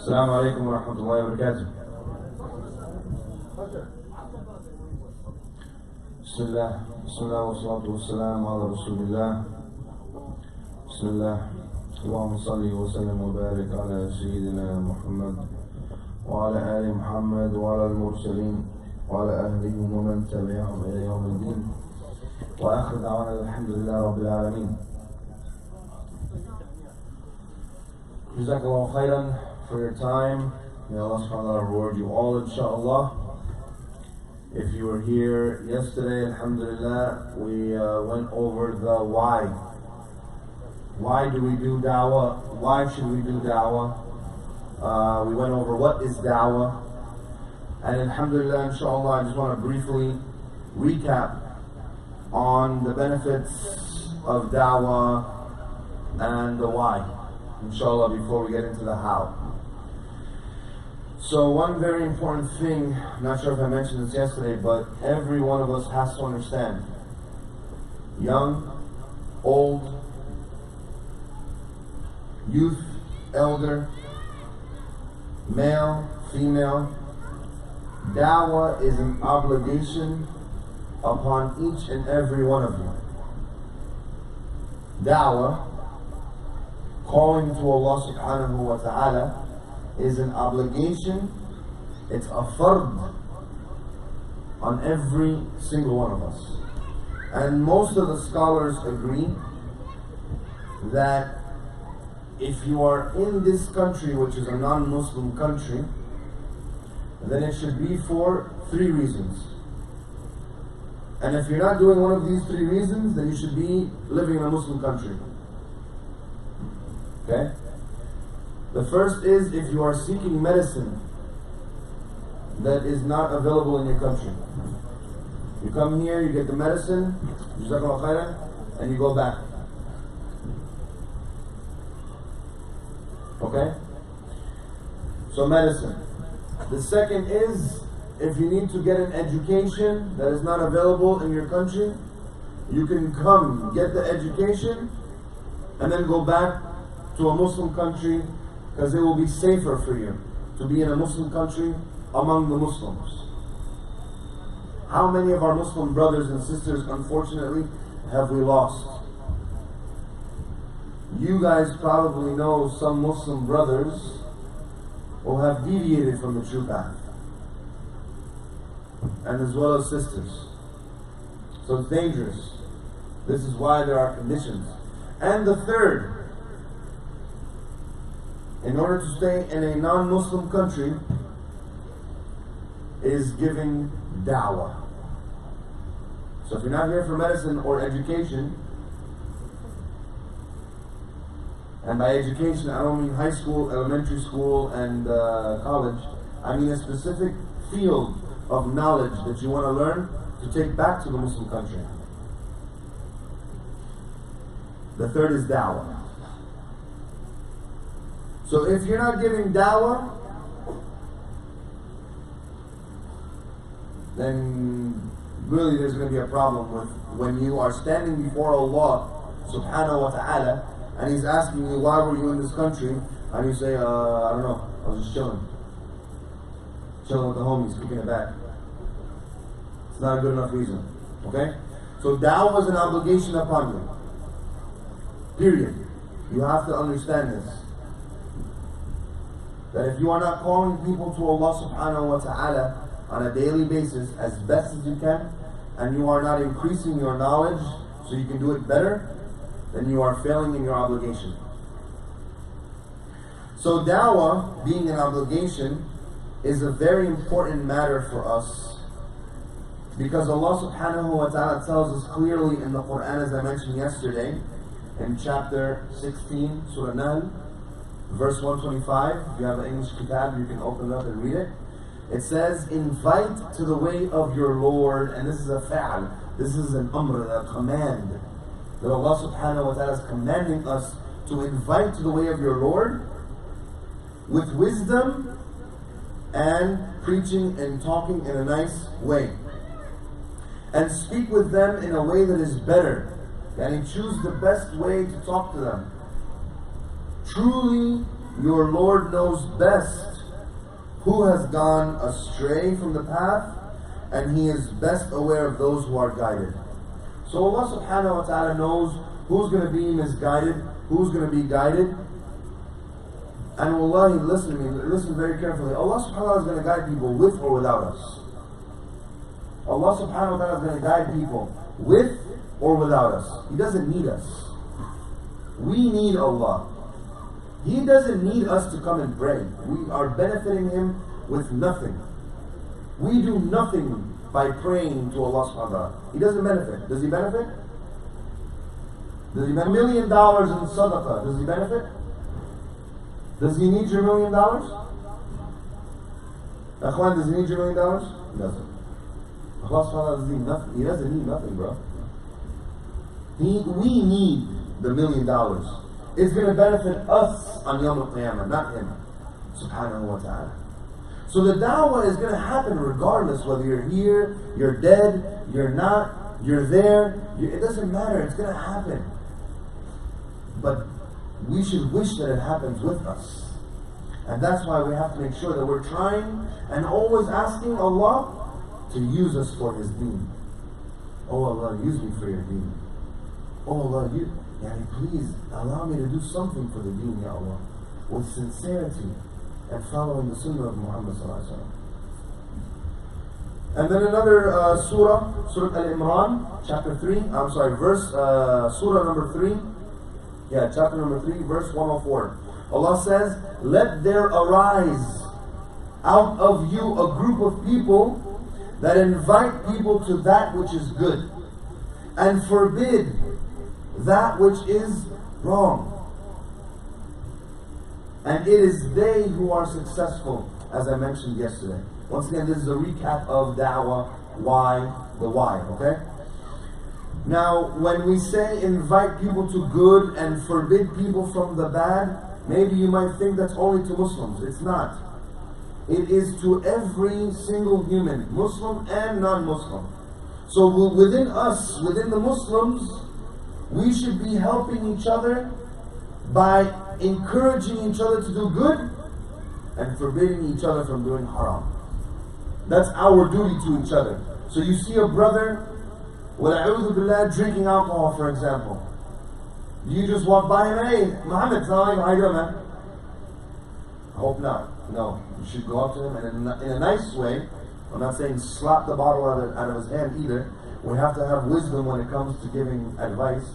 Assalamu'alaikum wa rahmatullahi wa barakatuh. Bismillah wa salatu wa salam ala Rasulillah. Bismillah. Allahumma salli wa sallim wa barik ala Sayyidina Muhammad wa ala ali Muhammad wa ala al-mursaleen wa ala ahlihim wa man tabi'ahum ila yawm al-din. Wa akhir da'wana alhamdulillah rabbil alameen. Jazakallahu khairan for your time. May Allah subhanahu wa ta'ala reward you all, inshaAllah. If you were here yesterday, alhamdulillah, we went over the why. Why do we do dawah? Why should we do dawah? We went over what is dawah. And alhamdulillah, inshaAllah, I just want to briefly recap on the benefits of dawah and the why, inshallah, before we get into the how. So one very important thing, I'm not sure if I mentioned this yesterday, but every one of us has to understand, young, old, youth, elder, male, female, dawah is an obligation upon each and every one of you. Dawah, calling to Allah subhanahu wa ta'ala, is an obligation, it's a fard on every single one of us. And most of the scholars agree that if you are in this country, which is a non-Muslim country, then it should be for 3 reasons. And if you're not doing one of these 3 reasons, then you should be living in a Muslim country. Okay? The first is if you are seeking medicine that is not available in your country. You come here, you get the medicine, and you go back. Okay? So medicine. The second is if you need to get an education that is not available in your country, you can come, get the education, and then go back to a Muslim country, because it will be safer for you to be in a Muslim country among the Muslims. How many of our Muslim brothers and sisters, unfortunately, have we lost? You guys probably know some Muslim brothers who have deviated from the true path, and as well as sisters. So it's dangerous. This is why there are conditions. And the third, in order to stay in a non-Muslim country, is giving dawah. So if you're not here for medicine or education, and by education I don't mean high school, elementary school, and college, I mean a specific field of knowledge that you want to learn to take back to the Muslim country. The third is dawah. So if you're not giving dawah, then really there's going to be a problem with when you are standing before Allah subhanahu wa ta'ala and He's asking you, why were you in this country? And you say, I don't know, I was just chilling with the homies, kicking it back. It's not a good enough reason. Okay? So dawah is an obligation upon you. Period. You have to understand this. That if you are not calling people to Allah subhanahu wa ta'ala on a daily basis as best as you can, and you are not increasing your knowledge so you can do it better, then you are failing in your obligation. So dawah, being an obligation, is a very important matter for us, because Allah subhanahu wa ta'ala tells us clearly in the Quran, as I mentioned yesterday, in chapter 16, Surah Nahl, verse 125. If you have an English kitab, you can open it up and read it. It says, invite to the way of your Lord, and this is a fa'al, this is an amr, a command, that Allah subhanahu wa ta'ala is commanding us to invite to the way of your Lord with wisdom and preaching and talking in a nice way. And speak with them in a way that is better. And choose the best way to talk to them. Truly your Lord knows best who has gone astray from the path, and He is best aware of those who are guided. So Allah subhanahu wa ta'ala knows who's going to be misguided, who's going to be guided. And wallahi, listen to me, listen very carefully. Allah subhanahu wa ta'ala is going to guide people with or without us. Allah subhanahu wa ta'ala is going to guide people with or without us. He doesn't need us. We need Allah. He doesn't need us to come and pray. We are benefiting Him with nothing. We do nothing by praying to Allah subhanahu wa ta'ala. He doesn't benefit. Does He benefit? Does He benefit? $1 million in sadaqah, does He benefit? Does He need your $1 million? Akhwan, does He need your $1 million? He doesn't. Allah subhanahu wa ta'ala doesn't need nothing. He doesn't need nothing, bro. We need the $1 million. It's going to benefit us on Yawm al-Qiyamah, not Him. Subhanahu wa ta'ala. So the da'wah is going to happen regardless whether you're here, you're dead, you're not, you're there. It doesn't matter. It's going to happen. But we should wish that it happens with us. And that's why we have to make sure that we're trying and always asking Allah to use us for His deen. Oh Allah, use me for your deen. Oh Allah, please allow me to do something for the deen, Ya Allah, with sincerity and following the sunnah of Muhammad sallallahu alaihi wasallam. And then another surah, Surah Al-Imran, chapter 3, surah number 3, chapter number 3, verse 104. Allah says, let there arise out of you a group of people that invite people to that which is good and forbid that which is wrong. And it is they who are successful, as I mentioned yesterday. Once again, this is a recap of da'wah, why, okay? Now, when we say invite people to good and forbid people from the bad, maybe you might think that's only to Muslims. It's not. It is to every single human, Muslim and non-Muslim. So within us, within the Muslims, we should be helping each other by encouraging each other to do good and forbidding each other from doing haram. That's our duty to each other. So you see a brother, وَلَعُوذُ بِاللَّهِ, drinking alcohol, for example. You just walk by him, hey, Muhammad, Assalamu'alaikum, how you doing, man? I hope not. No, you should go up to him and in a nice way. I'm not saying slap the bottle out of his hand either. We have to have wisdom when it comes to giving advice.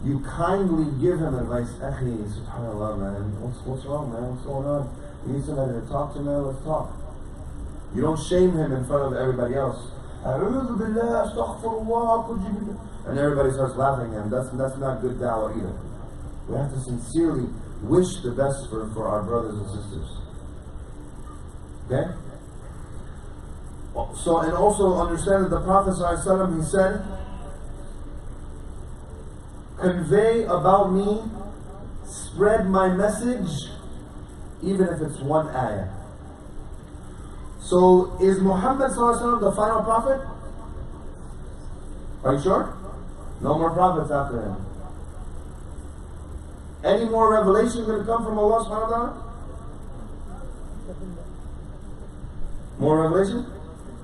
You kindly give him advice. Akhi, subhanallah, man. What's wrong, man? What's going on? You need somebody to talk to, man? Let's talk. You don't shame him in front of everybody else. And everybody starts laughing at him. That's not good da'wah either. We have to sincerely wish the best for our brothers and sisters. Okay? So, and also understand that the Prophet ﷺ, he said, convey about me, spread my message, even if it's one ayah. So, is Muhammad ﷺ the final prophet? Are you sure? No more prophets after him. Any more revelation going to come from Allah subhanahu wa ta'ala? More revelation?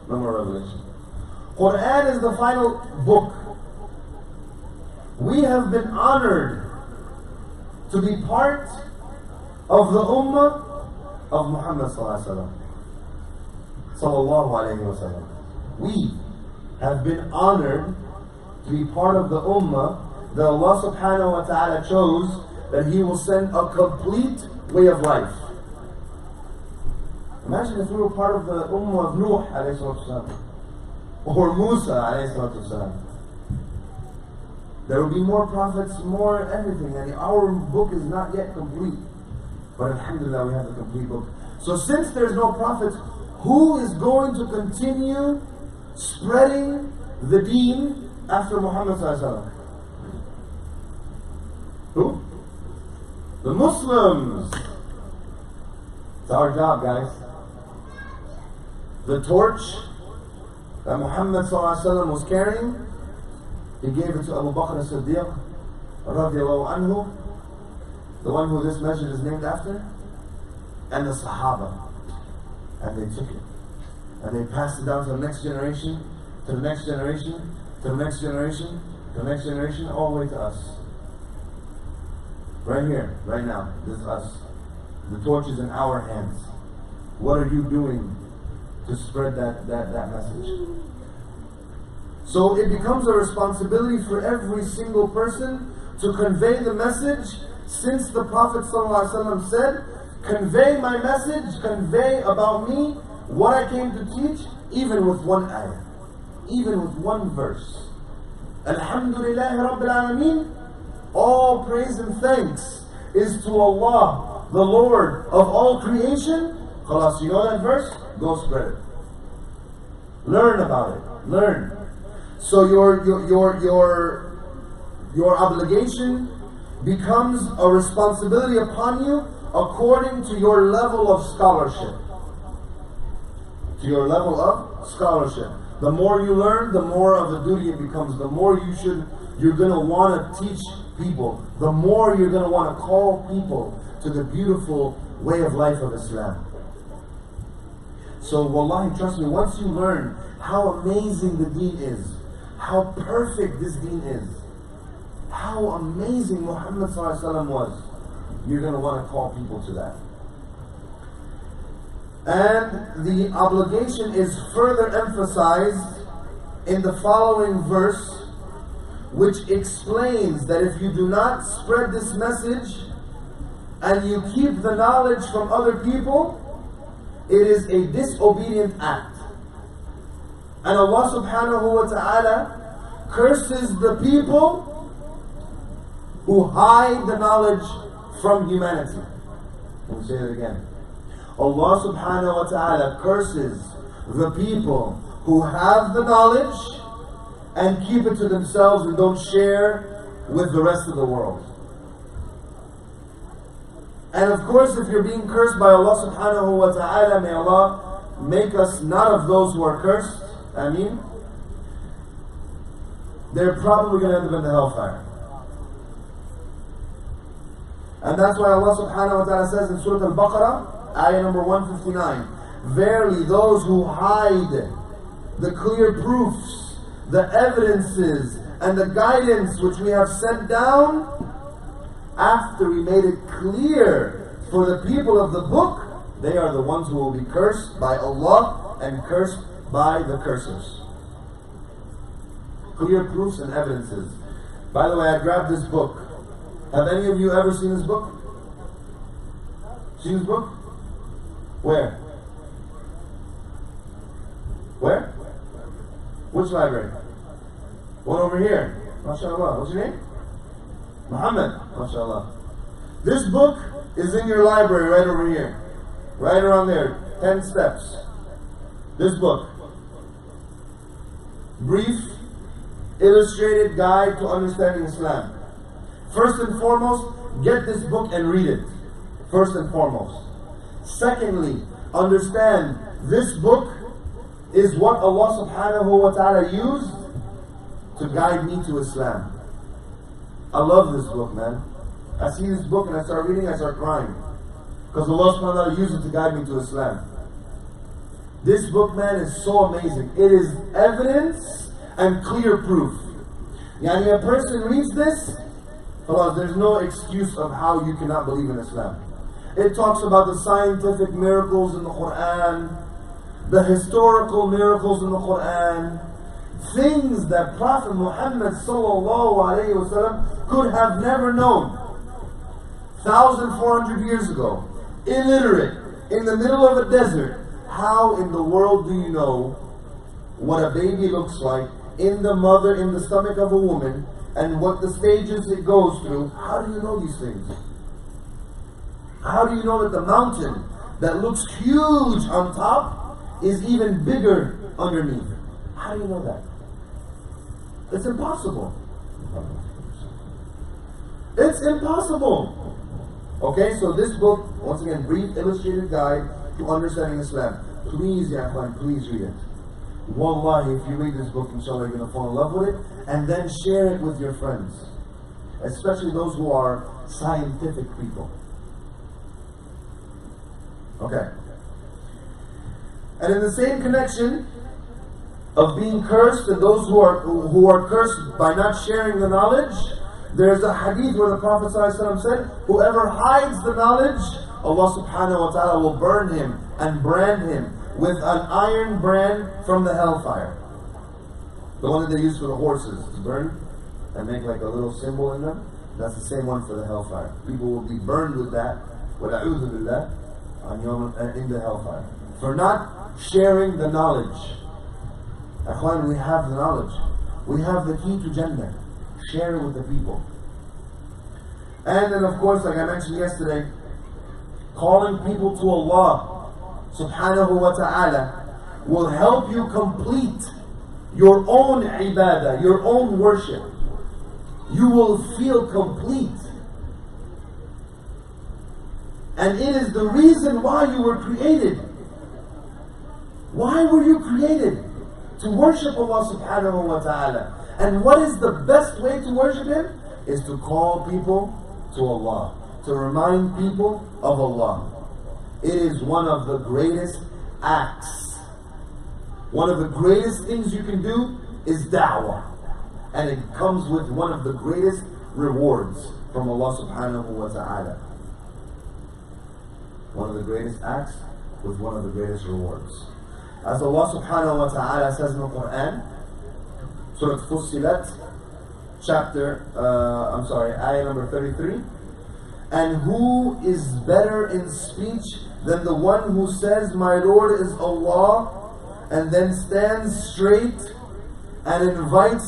No more revelation. Quran is the final book. We have been honored to be part of the ummah of Muhammad sallallahu alaihi wasallam. We have been honored to be part of the ummah that Allah subhanahu wa ta'ala chose, that He will send a complete way of life. Imagine if we were part of the ummah of Nuh alayhi salatu or Musa alayhi salatu. There will be more prophets, more everything, and our book is not yet complete. But alhamdulillah, we have a complete book. So since there's no prophets, who is going to continue spreading the deen after Muhammad sallallahu alaihi wasallam? Who? The Muslims. It's our job, guys. The torch that Muhammad sallallahu alaihi wasallam was carrying, he gave it to Abu Bakr as-Siddiq radiallahu anhu, the one who this masjid is named after. and the Sahaba. And they took it. And they passed it down to the next generation, to the next generation, to the next generation, to the next generation, all the way to us. Right here, right now, this is us. The torch is in our hands. What are you doing to spread that message? So it becomes a responsibility for every single person to convey the message, since the Prophet ﷺ said, convey my message, convey about me what I came to teach, even with one ayah, even with one verse. Alhamdulillahi Rabbil Alameen, all praise and thanks is to Allah, the Lord of all creation. Khalas, you know that verse? Go spread it. Learn about it. Learn. So your obligation becomes a responsibility upon you according to your level of scholarship. To your level of scholarship. The more you learn, the more of a duty it becomes. The more you're going to want to teach people. The more you're going to want to call people to the beautiful way of life of Islam. So wallahi, trust me, once you learn how amazing the deen is, how perfect this deen is, how amazing Muhammad ﷺ was, you're going to want to call people to that. And the obligation is further emphasized in the following verse, which explains that if you do not spread this message and you keep the knowledge from other people, it is a disobedient act. And Allah subhanahu wa ta'ala curses the people who hide the knowledge from humanity. Let me say it again. Allah subhanahu wa ta'ala curses the people who have the knowledge and keep it to themselves and don't share with the rest of the world. And of course, if you're being cursed by Allah subhanahu wa ta'ala, may Allah make us not of those who are cursed. Ameen. They're probably going to end up in the hellfire. And that's why Allah subhanahu wa ta'ala says in Surah Al-Baqarah, ayah number 159, verily those who hide the clear proofs, the evidences, and the guidance which we have sent down, after we made it clear for the people of the book, they are the ones who will be cursed by Allah and cursed by the cursers. Clear proofs and evidences. By the way, I grabbed this book. Have any of you ever seen this book? Seen this book? Where? Where? Which library? One over here. MashaAllah. What's your name? Muhammad. MashaAllah. This book is in your library right over here. Right around there. 10 steps. This book. Brief, illustrated guide to understanding Islam. First and foremost, get this book and read it. First and foremost. Secondly, understand this book is what Allah subhanahu wa ta'ala used to guide me to Islam. I love this book, man. I see this book and I start reading, I start crying. Because Allah subhanahu wa ta'ala used it to guide me to Islam. This book, man, is so amazing. It is evidence and clear proof. Yani a person reads this, there's no excuse of how you cannot believe in Islam. It talks about the scientific miracles in the Quran, the historical miracles in the Quran, things that Prophet Muhammad sallallahu alaihi wasallam could have never known. 1,400 years ago, illiterate, in the middle of a desert. How in the world do you know what a baby looks like in the stomach of a woman, and what the stages it goes through? How do you know these things? How do you know that the mountain that looks huge on top is even bigger underneath? How do you know that? It's impossible. It's impossible. Okay, so this book, once again, brief illustrated guide to understanding Islam. Please, ya akhwan, please read it. Wallahi, if you read this book, inshallah, you're going to fall in love with it, and then share it with your friends, especially those who are scientific people. Okay. And in the same connection of being cursed and those who are cursed by not sharing the knowledge, there's a hadith where the Prophet ﷺ said, whoever hides the knowledge, Allah subhanahu wa ta'ala will burn him and brand him with an iron brand from the hellfire. The one that they use for the horses to burn and make like a little symbol in them. That's the same one for the hellfire. People will be burned with that, وَلَعُوذُ بِاللَّهِ, in the hellfire. For not sharing the knowledge. Akhwan, we have the knowledge. We have the key to Jannah. Share it with the people. And then of course, like I mentioned yesterday, calling people to Allah subhanahu wa ta'ala will help you complete your own ibadah, your own worship. You will feel complete. And it is the reason why you were created. Why were you created? To worship Allah subhanahu wa ta'ala. And what is the best way to worship Him? Is to call people to Allah. To remind people of Allah. It is one of the greatest acts. One of the greatest things you can do is da'wah. And it comes with one of the greatest rewards from Allah subhanahu wa ta'ala. One of the greatest acts with one of the greatest rewards. As Allah subhanahu wa ta'ala says in the Quran, Surah Fussilat, ayah number 33, and who is better in speech than the one who says, my Lord is Allah, and then stands straight and invites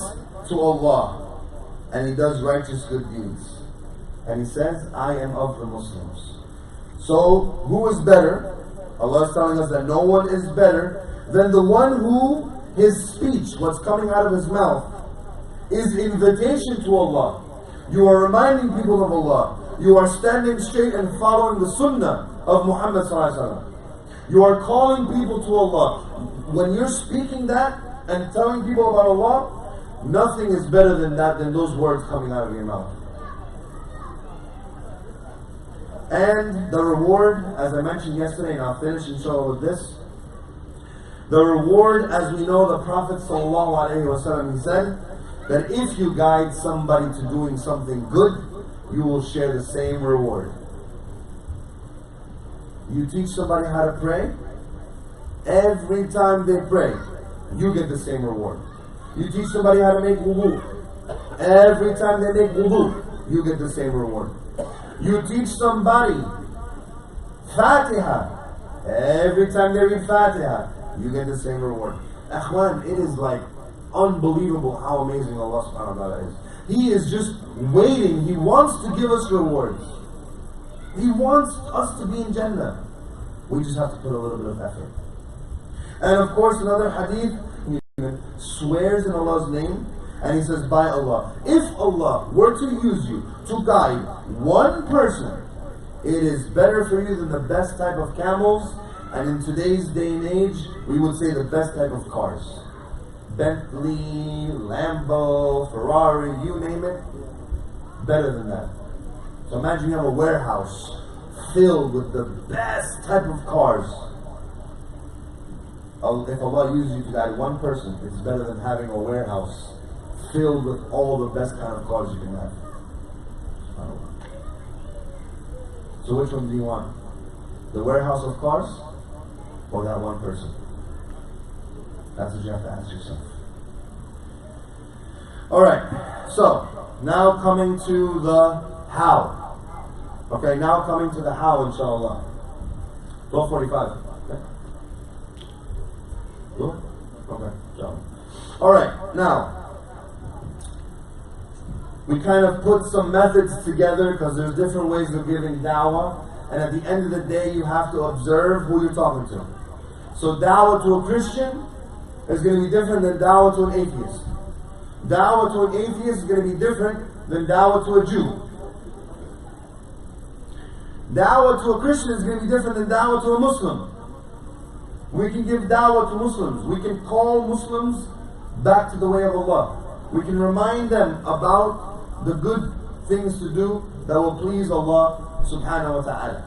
to Allah, and he does righteous good deeds. And he says, I am of the Muslims. So, who is better? Allah is telling us that no one is better than the one who his speech, what's coming out of his mouth, is invitation to Allah. You are reminding people of Allah. You are standing straight and following the sunnah of Muhammad sallallahu alaihi wasallam. You are calling people to Allah. When you're speaking that and telling people about Allah, nothing is better than that, than those words coming out of your mouth. And the reward, as I mentioned yesterday, and I'll finish inshallah with this. The reward, as we know, the Prophet ﷺ, he said that if you guide somebody to doing something good, you will share the same reward. You teach somebody how to pray, every time they pray, you get the same reward. You teach somebody how to make wudu, every time they make wudu, you get the same reward. You teach somebody Fatiha, every time they read Fatiha, you get the same reward. Akhwan, it is like unbelievable how amazing Allah subhanahu wa ta'ala is. He is just waiting. He wants to give us rewards. He wants us to be in Jannah. We just have to put a little bit of effort. And of course, another hadith, he swears in Allah's name, and he says, by Allah, if Allah were to use you to guide one person, it is better for you than the best type of camels, and in today's day and age, we would say the best type of cars. Bentley, Lambo, Ferrari, you name it, better than that. So imagine you have a warehouse filled with the best type of cars. If Allah uses you to guide one person, it's better than having a warehouse filled with all the best kind of cars you can have. So which one do you want? The warehouse of cars or that one person? That's what you have to ask yourself. Alright, so now coming to the how. Okay, now coming to the how, inshallah. 12:45. Okay. Good? Okay, so. Alright, now. We kind of put some methods together because there's different ways of giving dawah. And at the end of the day, you have to observe who you're talking to. So dawah to a Christian is going to be different than dawah to an atheist. Dawah to an atheist is going to be different than dawah to a Jew. Dawah to a Christian is going to be different than dawah to a Muslim. We can give dawah to Muslims. We can call Muslims back to the way of Allah. We can remind them about the good things to do that will please Allah subhanahu wa ta'ala.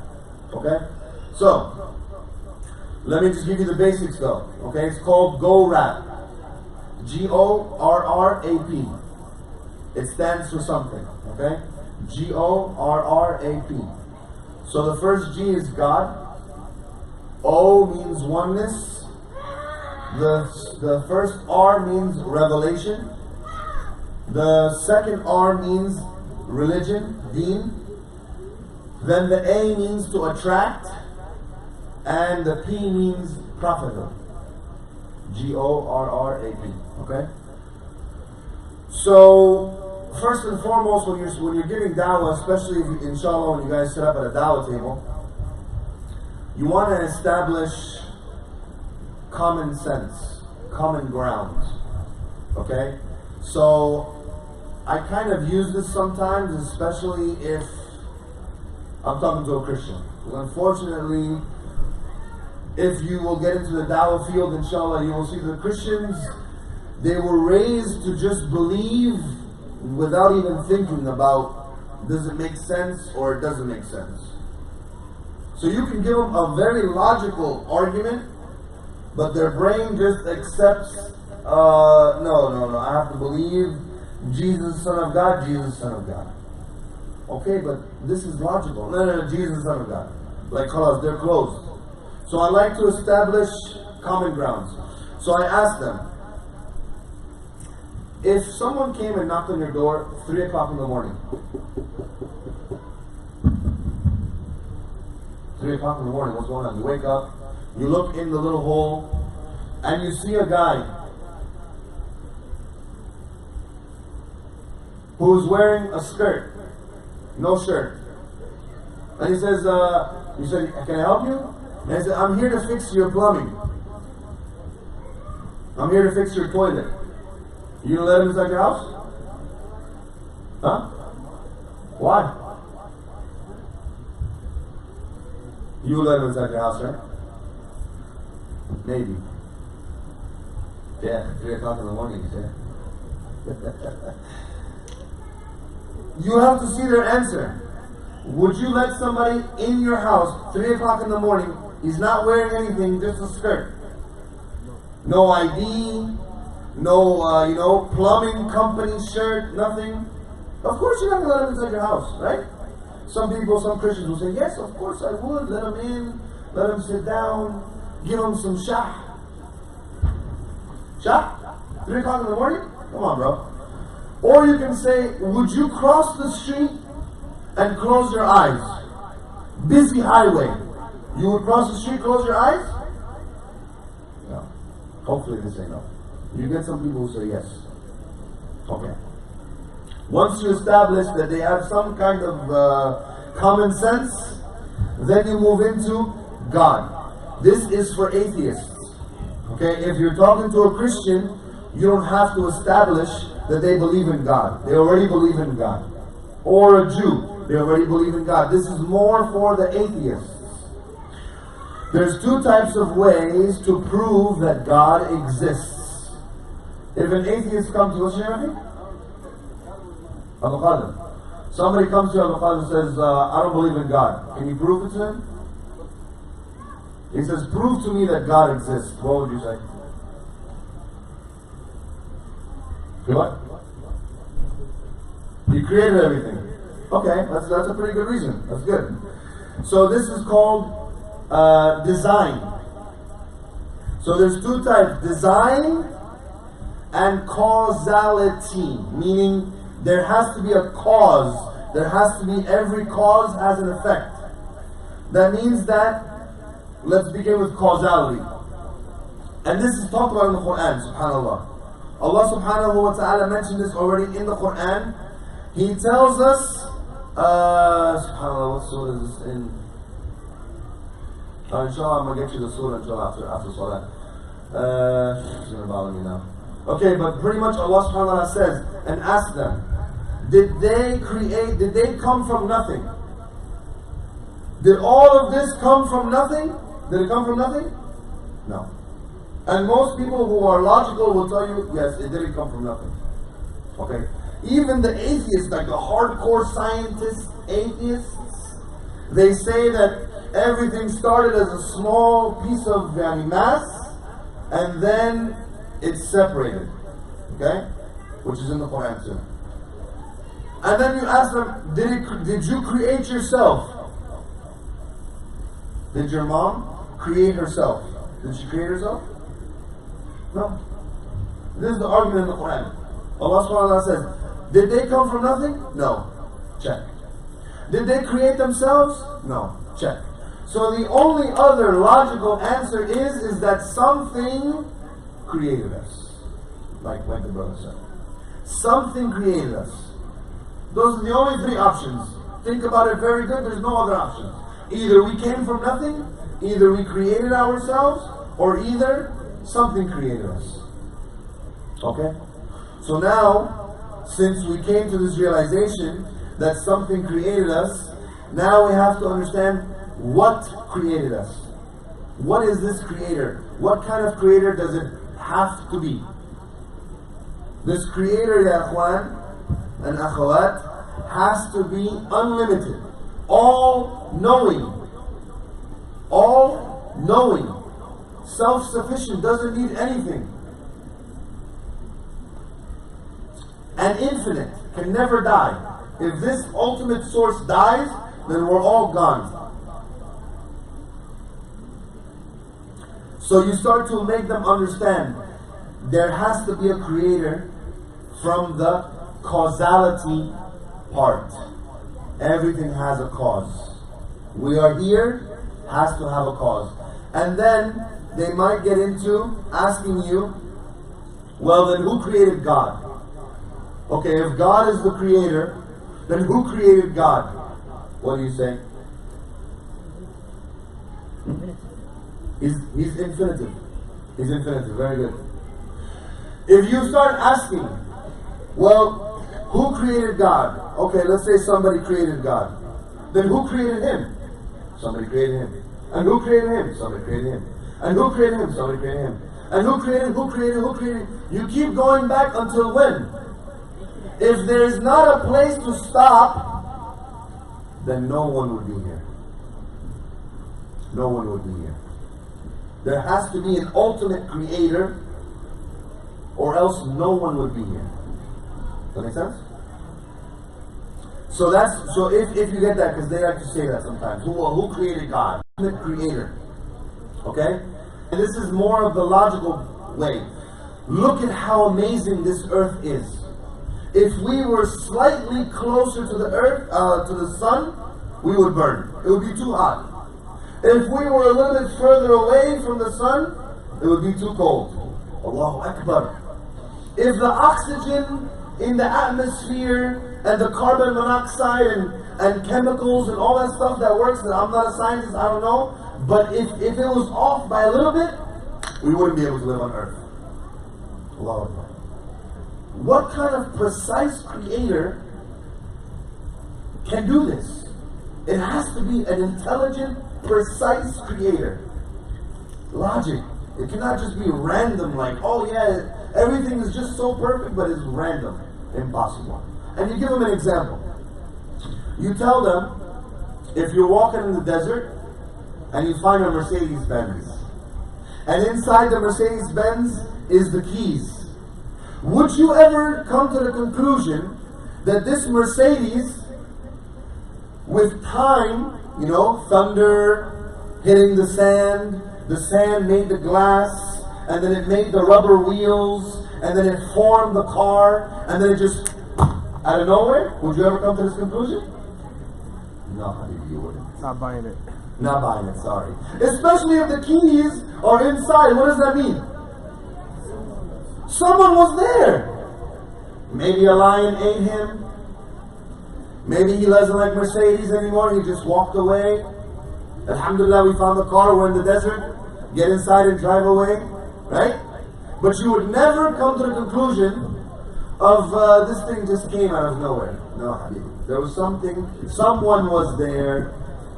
Okay? So, let me just give you the basics though. Okay, it's called GORRAP. G-O-R-R-A-P. It stands for something. Okay? G-O-R-R-A-P. So the first G is God. O means oneness. The first R means revelation. The second R means religion, deen. Then the A means to attract. And the P means prophethood. G-O-R-R-A-P. Okay? So, first and foremost, when you're giving dawah, especially if you, inshallah, when you guys sit up at a dawah table, you want to establish common sense, common ground. Okay? So, I kind of use this sometimes, especially if I'm talking to a Christian. Because unfortunately, if you will get into the dawah field, inshallah, you will see the Christians, they were raised to just believe without even thinking about, does it make sense or it doesn't make sense. So you can give them a very logical argument, but their brain just accepts, no, I have to believe Jesus is Son of God, Jesus is Son of God. Okay, but this is logical. No, Jesus is Son of God. Like, khalas, they're closed. So I like to establish common grounds. So I asked them, if someone came and knocked on your door 3 o'clock in the morning, 3 o'clock in the morning, what's going on? You wake up, you look in the little hole, and you see a guy who's wearing a skirt, no shirt. And he says, you said, can I help you? And I said, I'm here to fix your plumbing. I'm here to fix your toilet. You gonna let him inside your house? Huh? Why? You will let him inside your house, right? Maybe. Yeah, 3 o'clock in the morning, yeah. You have to see their answer. Would you let somebody in your house 3 o'clock in the morning? He's not wearing anything, just a skirt. No ID, no, plumbing company shirt, nothing. Of course you're not going to let him inside your house, right? Some Christians will say, yes, of course I would. Let him in, let him sit down, give him some shah. Shah? 3 o'clock in the morning? Come on, bro. Or you can say, would you cross the street and close your eyes? Busy highway. You would cross the street, close your eyes? No. Hopefully they say no. You get some people who say yes. Okay. Once you establish that they have some kind of common sense, then you move into God. This is for atheists. Okay? If you're talking to a Christian, you don't have to establish that they believe in God. They already believe in God. Or a Jew. They already believe in God. This is more for the atheists. There's 2 types of ways to prove that God exists. If an atheist comes to you, what's your name? Abdulqadir. Somebody comes to you, Abdulqadir, and says, I don't believe in God. Can you prove it to him? He says, prove to me that God exists. What would you say? What? He created everything. Okay, that's a pretty good reason. That's good. So this is called design. So there's 2 types, design and causality, meaning there has to be a cause. There has to be, every cause has an effect. That means that, let's begin with causality. And this is talked about in the Quran, subhanAllah. Allah subhanahu wa ta'ala mentioned this already in the Quran. He tells us, subhanAllah, what surah is this in? Inshallah, I'm going to get you the surah inshallah after salah. It's going to bother me now. Okay, but pretty much Allah subhanahu wa ta'ala says, and ask them, did they come from nothing? Did all of this come from nothing? Did it come from nothing? No. And most people who are logical will tell you, yes, it didn't come from nothing. Okay? Even the atheists, like the hardcore scientists, atheists, they say that everything started as a small piece of mass, and then it's separated. Okay? Which is in the Quran too. And then you ask them, did you create yourself? Did your mom create herself? Did she create herself? No. This is the argument in the Quran. Allah subhanahu wa ta'ala says, did they come from nothing? No. Check. Did they create themselves? No. Check. So the only other logical answer is that something created us. Like the brother said. Something created us. Those are the only three options. Think about it very good, there's no other options. Either we came from nothing, either we created ourselves, or either something created us. Okay? So now, since we came to this realization that something created us, now we have to understand what created us. What is this creator? What kind of creator does it have to be? This creator, ya akhwan and akhawat, has to be unlimited, all-knowing, self-sufficient, doesn't need anything, and infinite, can never die. If this ultimate source dies, then we're all gone. So you start to make them understand there has to be a creator from the causality part. Everything has a cause. We are here, has to have a cause. And then they might get into asking you, well then who created God? Okay, if God is the creator, then who created God? What do you say? He's infinitive. He's infinitive, very good. If you start asking, well, who created God? Okay, let's say somebody created God. Then who created him? Somebody created him. And who created him? Somebody created him. And who created him? Somebody created him. And who created? You keep going back until when? If there is not a place to stop, then no one would be here. No one would be here. There has to be an ultimate creator, or else no one would be here. Does that make sense? So if you get that, because they like to say that sometimes. Who created God? The creator. Okay? And this is more of the logical way. Look at how amazing this earth is. If we were slightly closer to the earth, to the sun, we would burn. It would be too hot. If we were a little bit further away from the sun, it would be too cold. Allahu Akbar. If the oxygen in the atmosphere and the carbon monoxide and chemicals and all that stuff that works, and I'm not a scientist, I don't know, but if it was off by a little bit, we wouldn't be able to live on earth. Allahu Akbar. What kind of precise creator can do this? It has to be an intelligent, precise creator. Logic. It cannot just be random, like, oh yeah, everything is just so perfect, but it's random. Impossible. And you give them an example. You tell them, if you're walking in the desert and you find a Mercedes-Benz, and inside the Mercedes-Benz is the keys, would you ever come to the conclusion that this Mercedes, with time, thunder hitting the sand made the glass, and then it made the rubber wheels, and then it formed the car, and then it just, out of nowhere, would you ever come to this conclusion? No, you wouldn't. Not buying it. Not buying it, sorry. Especially if the keys are inside. What does that mean? Someone was there. Maybe a lion ate him. Maybe he doesn't like Mercedes anymore. He just walked away. Alhamdulillah, we found the car. We're in the desert. Get inside and drive away. Right? But you would never come to the conclusion of this thing just came out of nowhere. No, Habibi. There was someone was there.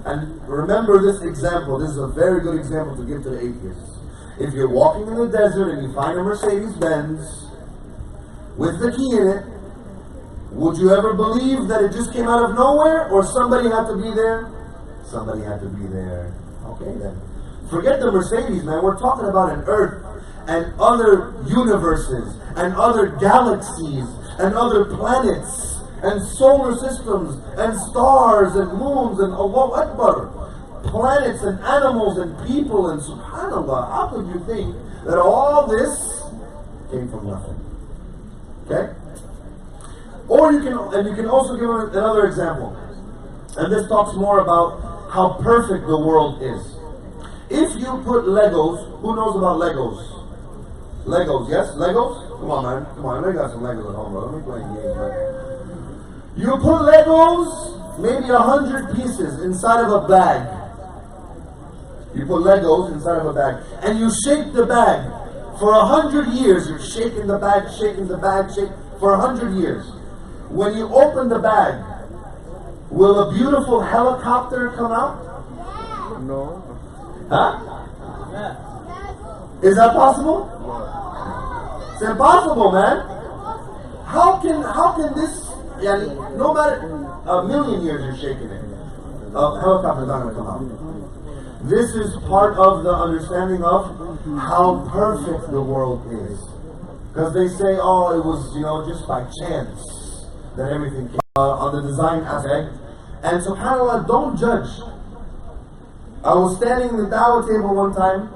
And remember this example. This is a very good example to give to the atheists. If you're walking in the desert and you find a Mercedes-Benz with the key in it, would you ever believe that it just came out of nowhere, or somebody had to be there? somebody had to be there. Okay then. Forget the Mercedes, man. We're talking about an Earth and other universes and other galaxies and other planets and solar systems and stars and moons and Allahu Akbar, planets and animals and people, and subhanAllah, how could you think that all this came from nothing? Okay? Or you can also give another example. And this talks more about how perfect the world is. If you put Legos, who knows about Legos? Legos, yes? Legos? Come on, man. Come on, I got some Legos at home, bro. Let me play games, man. You put Legos, maybe 100 pieces inside of a bag. You put Legos inside of a bag. And you shake the bag. For 100 years, you're shaking the bag, for 100 years. When you open the bag, will a beautiful helicopter come out? No. Huh? Is that possible? It's impossible, man. How can this, no matter, a million years you're shaking it, a helicopter's not going to come out. This is part of the understanding of how perfect the world is. Because they say, oh, it was, just by chance that everything came on the design aspect. And subhanAllah, don't judge. I was standing in the Dawah table one time,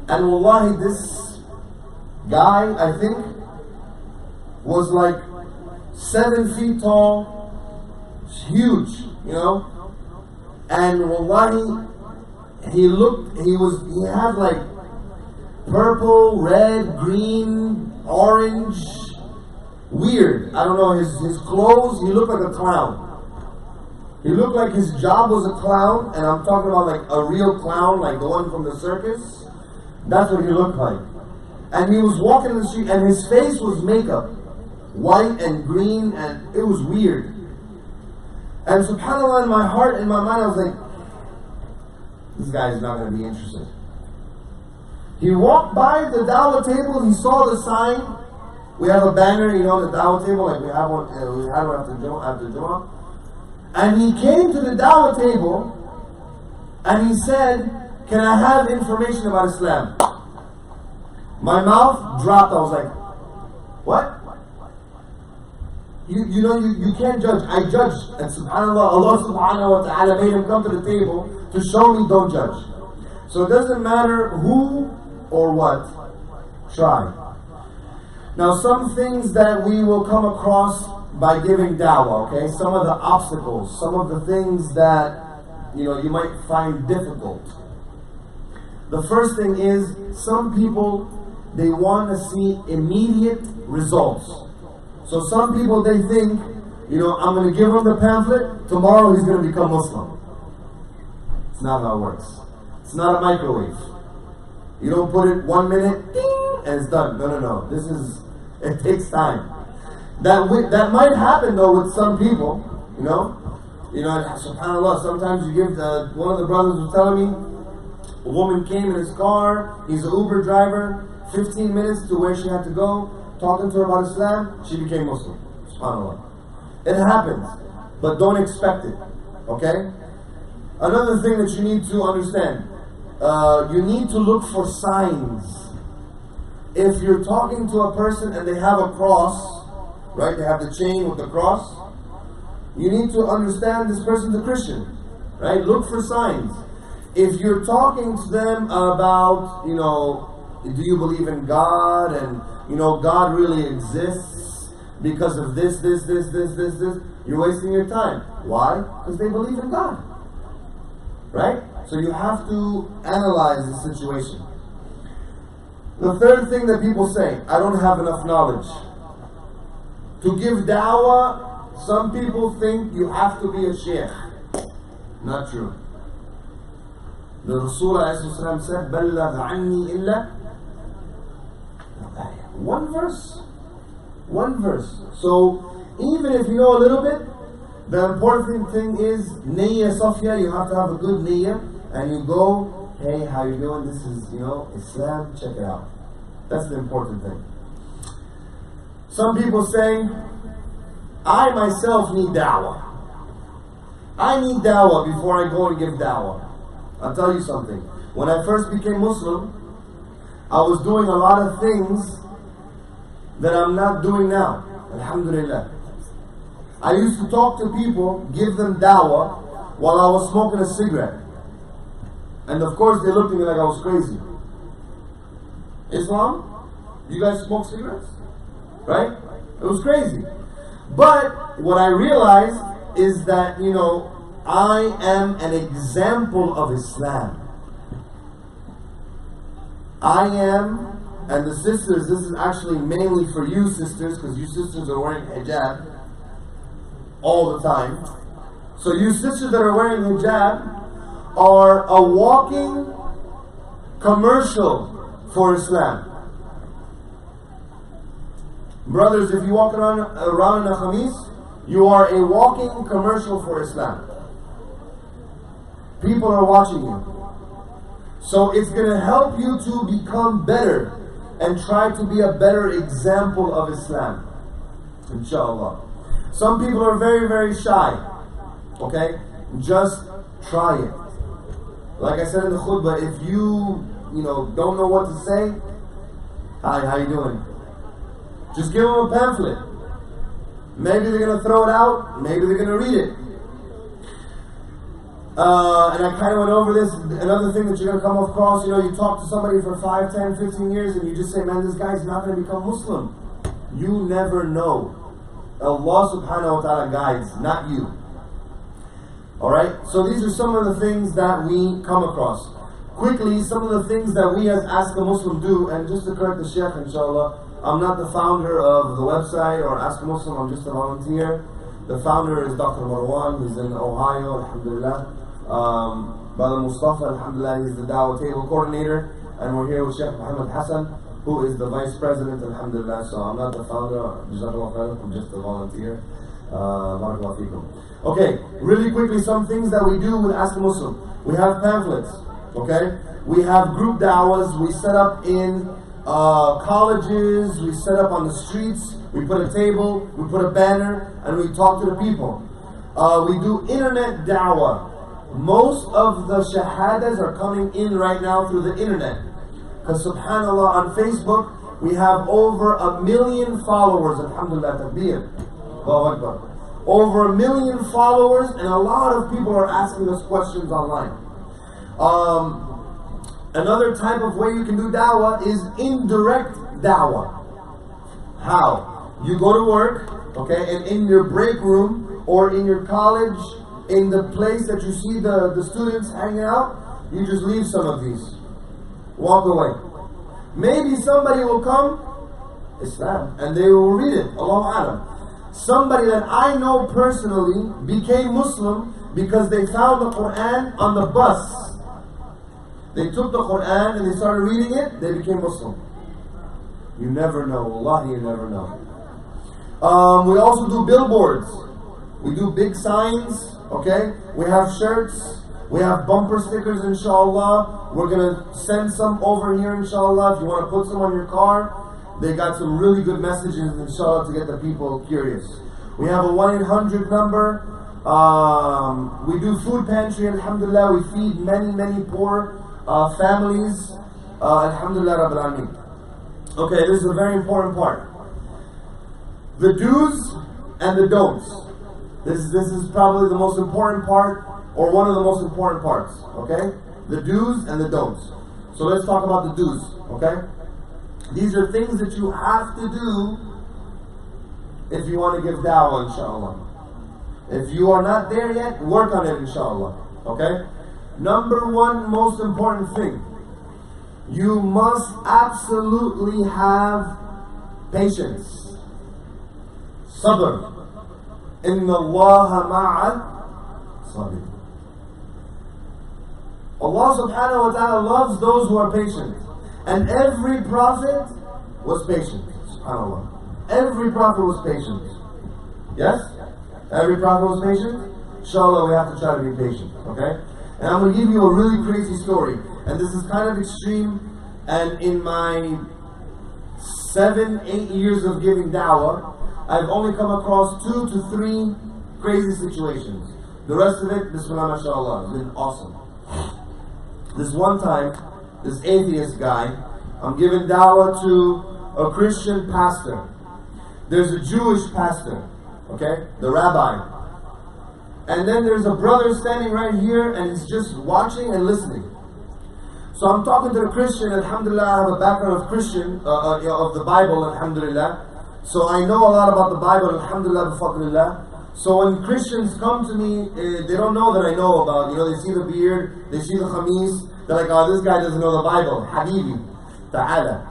and wallahi, this guy, I think, was like 7 feet tall, huge, and wallahi, he had like purple, red, green, orange, weird. I don't know, his clothes, he looked like a clown. He looked like his job was a clown, and I'm talking about like a real clown, like the one from the circus. That's what he looked like. And he was walking in the street, and his face was makeup, white and green, and it was weird. And subhanAllah, in my heart, in my mind, I was like, this guy is not going to be interested. He walked by the Dawah table, he saw the sign. We have a banner, the Dawah table, like we had one after Jummah. And he came to the Dawah table and he said, can I have information about Islam? My mouth dropped. I was like, what? You can't judge. I judged. And subhanAllah, Allah subhanahu wa ta'ala made him come to the table to show me don't judge. So it doesn't matter who or what, try. Now some things that we will come across by giving dawah, okay? Some of the obstacles, some of the things that you might find difficult. The first thing is, some people, they want to see immediate results. So some people, they think, I'm going to give him the pamphlet, tomorrow he's going to become Muslim. It's not how it works. It's not a microwave. You don't put it 1 minute, ding, and it's done. No. It takes time. That might happen though with some people, subhanAllah, sometimes you give one of the brothers was telling me, a woman came in his car, he's an Uber driver, 15 minutes to where she had to go, talking to her about Islam, she became Muslim, subhanAllah. It happens, but don't expect it, okay? Another thing that you need to understand, you need to look for signs. If you're talking to a person and they have a cross, right? They have the chain with the cross. You need to understand this person's a Christian, right? Look for signs. If you're talking to them about, do you believe in God? And, God really exists because of this, you're wasting your time. Why? Because they believe in God, right? So you have to analyze the situation. The third thing that people say, I don't have enough knowledge. To give dawah, some people think you have to be a sheikh. Not true. The Rasul said, بَلَّغْ عَنِّي إِلَّا one verse. So even if you know a little bit, the important thing is niyyah safia. You have to have a good niyyah, and you go, hey, how you doing? This is Islam, check it out. That's the important thing. Some people say, I myself need da'wah. I need dawah before I go and give dawah. I'll tell you something. When I first became Muslim, I was doing a lot of things that I'm not doing now. Alhamdulillah. I used to talk to people, give them dawah, while I was smoking a cigarette. And of course they looked at me like I was crazy. Islam? You guys smoke cigarettes? Right? It was crazy. But what I realized is that, I am an example of Islam. I am, and the sisters, this is actually mainly for you sisters, because you sisters are wearing hijab all the time. So you sisters that are wearing hijab are a walking commercial for Islam. Brothers, if you walk around in a khamis, you are a walking commercial for Islam. People are watching you. So it's going to help you to become better and try to be a better example of Islam. Inshallah. Some people are very, very shy. Okay? Just try it. Like I said in the khutbah, if you don't know what to say, hi, how you doing? Just give them a pamphlet. Maybe they're going to throw it out, maybe they're going to read it. And I kind of went over this. Another thing that you're going to come across, you talk to somebody for 5, 10, 15 years and you just say, man, this guy's not going to become Muslim. You never know. Allah subhanahu wa ta'ala guides, not you. Alright? So these are some of the things that we come across. Quickly, some of the things that we as Ask a Muslim do, and just to correct the Sheikh, inshallah, I'm not the founder of the website or Ask a Muslim, I'm just a volunteer. The founder is Dr. Marwan, he's in Ohio, alhamdulillah. Brother Mustafa, alhamdulillah, he's the Dawah table coordinator, and we're here with Sheikh Muhammad Hassan, who is the vice president, alhamdulillah. So I'm not the founder, I'm just a volunteer. Barakallahu feekum. Okay, really quickly, some things that we do with Ask a Muslim. We have pamphlets, okay? We have group dawahs, we set up in colleges, we set up on the streets, we put a table, we put a banner, and we talk to the people. We do internet dawah. Most of the shahadas are coming in right now through the internet. Because subhanAllah, on Facebook, we have over 1 million followers, alhamdulillah, takbir. Allahu Akbar. Over 1 million followers, and a lot of people are asking us questions online. Another type of way you can do dawah is indirect dawah. How? You go to work, okay, and in your break room or in your college, in the place that you see the students hanging out, you just leave some of these. Walk away. Maybe somebody will come, Islam, and they will read it. Allahu Alam. Somebody that I know personally became Muslim because they found the Quran on the bus. They took the Quran and they started reading it, they became Muslim. You never know. Wallahi, you never know. We also do billboards. We do big signs. Okay, we have shirts, we have bumper stickers, inshallah. We're gonna send some over here, inshallah. If you want to put some on your car, they got some really good messages, inshallah, to get the people curious. We have a 1-800 number. We do food pantry, alhamdulillah. We feed many poor families, alhamdulillah rabbil alameen. Okay, this is a very important part. The do's and the don'ts. This is probably the most important part, or one of the most important parts, okay? The do's and the don'ts. So let's talk about the do's, okay? These are things that you have to do if you want to give dawah, inshallah. If you are not there yet, work on it, inshallah, okay? Number one most important thing, you must absolutely have patience. Sabr. Inna Allaha ma'al sabir. Allah subhanahu wa ta'ala loves those who are patient. And every prophet was patient. SubhanAllah. Every prophet was patient. Yes? Every prophet was patient? Inshallah, we have to try to be patient. Okay? And I'm going to give you a really crazy story. And this is kind of extreme. And in my 7-8 years of giving dawah, I've only come across 2 to 3 crazy situations. The rest of it, Bismillah, mashallah, has been awesome. This one time, this atheist guy, I'm giving dawah to a Christian pastor. There's a Jewish pastor, okay, the rabbi. And then there's a brother standing right here and he's just watching and listening. So I'm talking to the Christian, alhamdulillah, I have a background of Christian, of the Bible, alhamdulillah. So I know a lot about the Bible, alhamdulillah, bifadlillah. So when Christians come to me, they don't know that I know about, they see the beard, they see the khamis, they're like, oh, this guy doesn't know the Bible, habibi, ta'ala,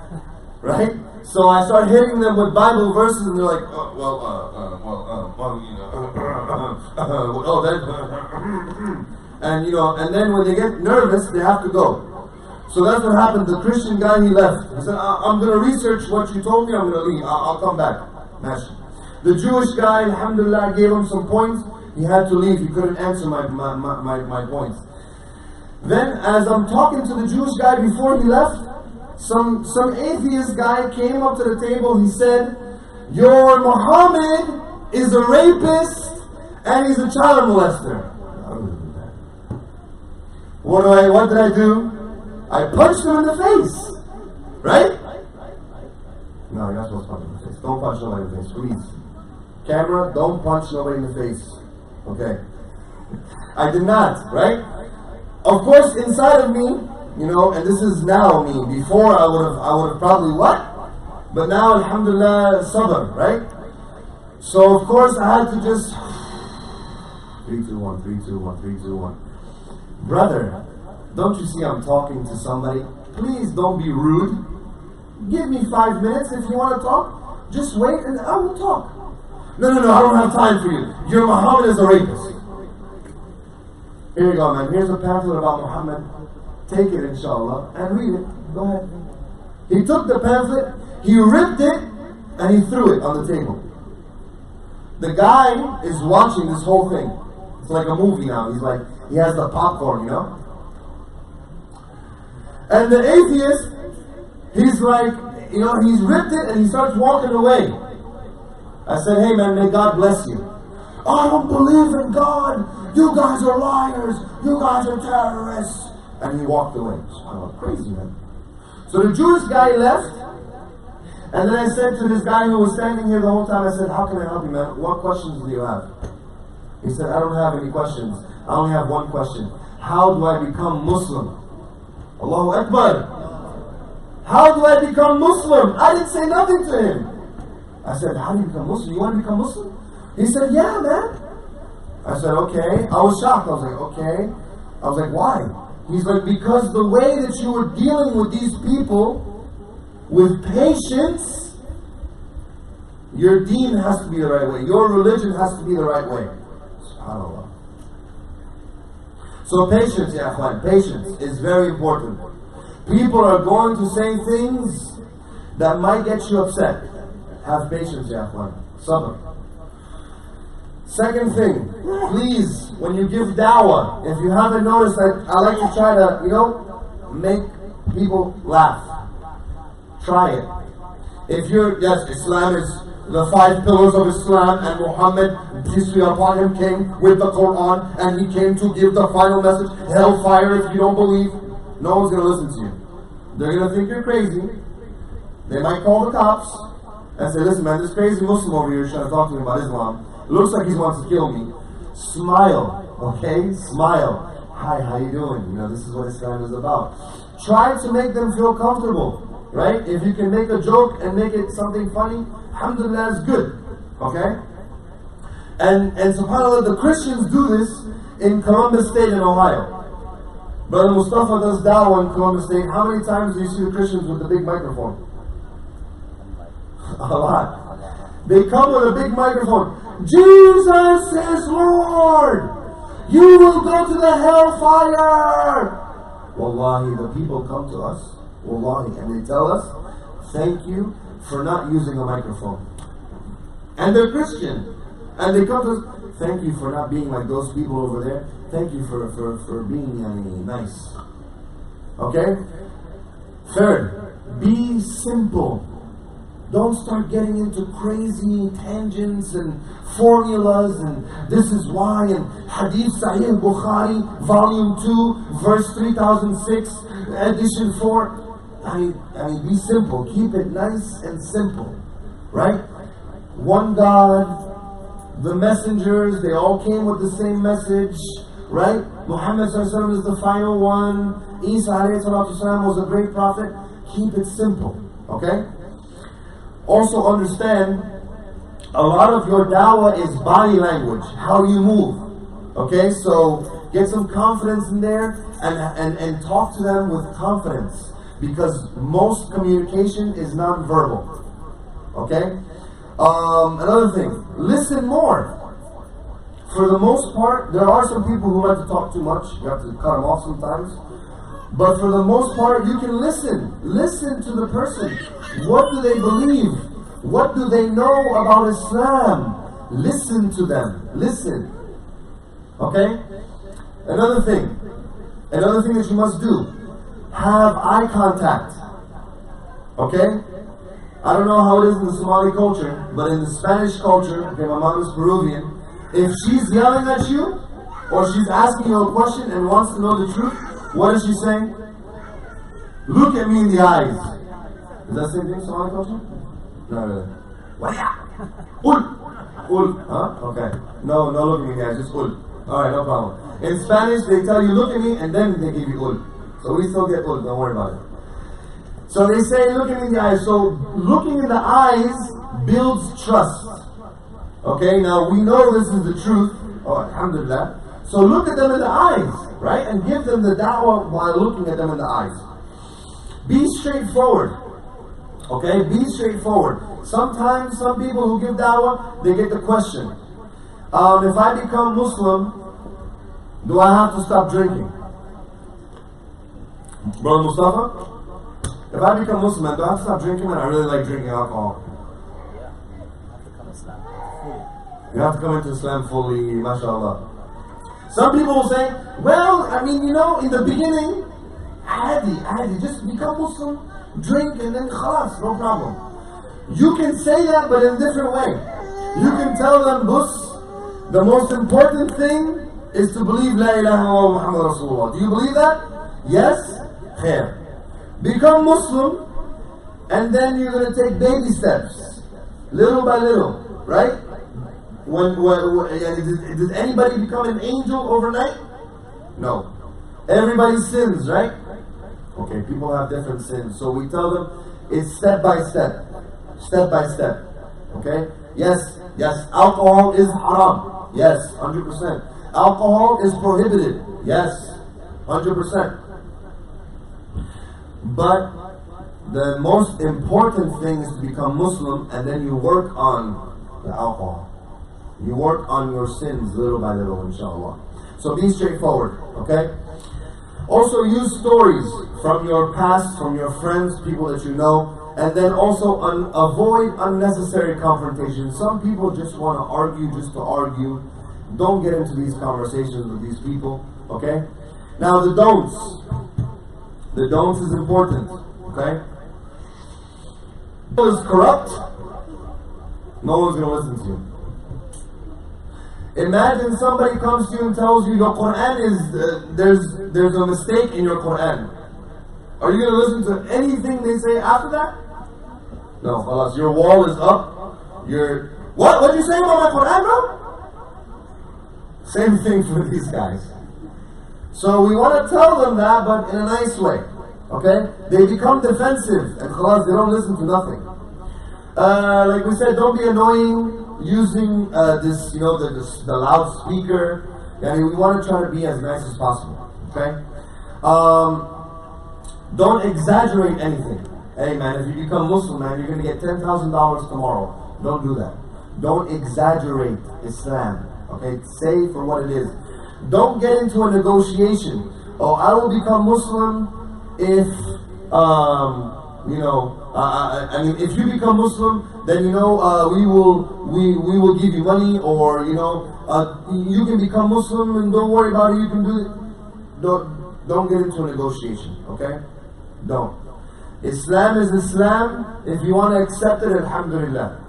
right? So I start hitting them with Bible verses and they're like, and then when they get nervous, they have to go. So that's what happened. The Christian guy, he left. He said, I'm going to research what you told me, I'm going to leave. I'll come back. The Jewish guy, alhamdulillah, gave him some points. He had to leave. He couldn't answer my points. Then, as I'm talking to the Jewish guy before he left, some atheist guy came up to the table. He said, your Muhammad is a rapist and he's a child molester. What did I do? I punched him in the face. Right? No, you're not supposed to punch him in the face. Don't punch nobody in the face, please. Camera, don't punch nobody in the face. Okay. I did not, right? Of course, inside of me, and this is now me. Before I would have probably what? But now, alhamdulillah, sabr, right? So of course I had to just 3, 2, 1, 3, 2, 1, 3, 2, 1. Brother, don't you see I'm talking to somebody? Please don't be rude. Give me 5 minutes if you want to talk. Just wait and I will talk. No, I don't have time for you. Your Muhammad is a rapist. Here you go, man. Here's a pamphlet about Muhammad. Take it, inshallah, and read it. Go ahead. He took the pamphlet, he ripped it, and he threw it on the table. The guy is watching this whole thing. It's like a movie now. He has the popcorn, And the atheist, he's like, he's ripped it and he starts walking away. I said, hey man, may God bless you. I don't believe in God. You guys are liars. You guys are terrorists. And he walked away. I was crazy, man. So the Jewish guy left. And then I said to this guy who was standing here the whole time, I said, how can I help you, man? What questions do you have? He said, I don't have any questions. I only have one question. How do I become Muslim? Allahu Akbar. How do I become Muslim? I didn't say nothing to him. I said, how do you become Muslim? You want to become Muslim? He said, yeah, man. I said, okay. I was shocked. I was like, okay. I was like, why? He's like, because the way that you were dealing with these people with patience, your deen has to be the right way. Your religion has to be the right way. SubhanAllah. So patience, ya akhwan, patience is very important. People are going to say things that might get you upset. Have patience, ya akhwan. Sabr. Second thing, please, when you give dawah, if you haven't noticed, I like to try to, make people laugh. Try it. If yes, Islam is the 5 pillars of Islam, and Muhammad, peace be upon him, came with the Quran, and he came to give the final message, hellfire if you don't believe. No one's going to listen to you. They're going to think you're crazy. They might call the cops and say, listen man, this crazy Muslim over here is trying to talk to me about Islam. It looks like he wants to kill me. Smile, okay? Smile. Hi, how you doing? This is what Islam is about. Try to make them feel comfortable, right? If you can make a joke and make it something funny, alhamdulillah, is good, okay? And subhanAllah, the Christians do this in Columbus State in Ohio. Brother Mustafa does dawah in Columbus State. How many times do you see the Christians with the big microphone? A lot. They come with a big microphone. Jesus is Lord. You will go to the hellfire. Wallahi, the people come to us, wallahi, and they tell us, thank you for not using a microphone. And they're Christian. And they come to us, thank you for not being like those people over there. Thank you for being nice. Okay? Third, be simple. don't start getting into crazy tangents and formulas and this is why and Hadith Sahih Bukhari volume 2 verse 3006 edition 4. I mean be simple, keep it nice and simple, right? One God, the messengers, they all came with the same message, right? Muhammad ﷺ is the final one. Isa ﷺ was a great prophet. Keep it simple, okay? Also understand, a lot of your dawah is body language, how you move, okay? So get some confidence in there and talk to them with confidence, because most communication is non-verbal, okay? Another thing, listen more. For the most part, there are some people who like to talk too much. You have to cut them off sometimes. But for the most part, you can listen. Listen to the person. What do they believe? What do they know about Islam? Listen to them. Listen. Okay? Another thing that you must do, have eye contact. Okay? I don't know how it is in the Somali culture, but in the Spanish culture, okay, my mom is Peruvian, if she's yelling at you, or she's asking you a question and wants to know the truth, what does she say? Look at me in the eyes. Is that the same thing in Somali culture? No. Ul. Huh? Okay. No, look at me in the eyes, just ul. Alright, no problem. In Spanish, they tell you, look at me, and then they give you ul. So we still get ul, don't worry about it. So they say, look at me in the eyes. So looking in the eyes builds trust. Okay, now we know this is the truth. Oh, alhamdulillah. So look at them in the eyes, right? And give them the da'wah while looking at them in the eyes. Be straightforward. Okay, be straightforward. Sometimes some people who give da'wah, they get the question, if I become Muslim, do I have to stop drinking? Brother Mustafa? If I become Muslim, do I have to stop drinking? And I really like drinking alcohol. You have to come into Islam fully, mashallah. Some people will say, well, I mean, in the beginning, adi, just become Muslim, drink, and then khalas, no problem. You can say that, but in a different way. You can tell them, the most important thing is to believe La ilaha illallah Muhammad Rasulullah. Do you believe that? Yes? Khair. Become Muslim, and then you're going to take baby steps, little by little, right? Does anybody become an angel overnight? No. Everybody sins, right? Okay, people have different sins, so we tell them it's step by step. Step by step. Okay? Yes, alcohol is haram. Yes, 100%. Alcohol is prohibited. Yes, 100%. But the most important thing is to become Muslim, and then you work on the alcohol. You work on your sins little by little, inshallah. So be straightforward, okay? Also use stories from your past, from your friends, people that you know, and then also avoid unnecessary confrontation. Some people just want to argue just to argue. Don't get into these conversations with these people, okay? Now the don'ts. The don'ts is important, okay? If it is corrupt, no one's going to listen to you. Imagine somebody comes to you and tells you your Quran is, there's a mistake in your Quran. Are you going to listen to anything they say after that? No, khalas, your wall is up. What did you say about my Quran, bro? Same thing for these guys. So we want to tell them that, but in a nice way. Okay? They become defensive, and khalas, they don't listen to nothing. Like we said, don't be annoying using the loudspeaker. We want to try to be as nice as possible. Okay? Don't exaggerate anything. Hey man, if you become Muslim, man, you're going to get $10,000 tomorrow. Don't do that. Don't exaggerate Islam. Okay? Say for what it is. Don't get into a negotiation. Oh, I will become Muslim if if you become Muslim, then we will give you money, or you can become Muslim and don't worry about it. You can do it. Don't get into a negotiation. Okay? Don't. Islam is Islam. If you want to accept it, alhamdulillah.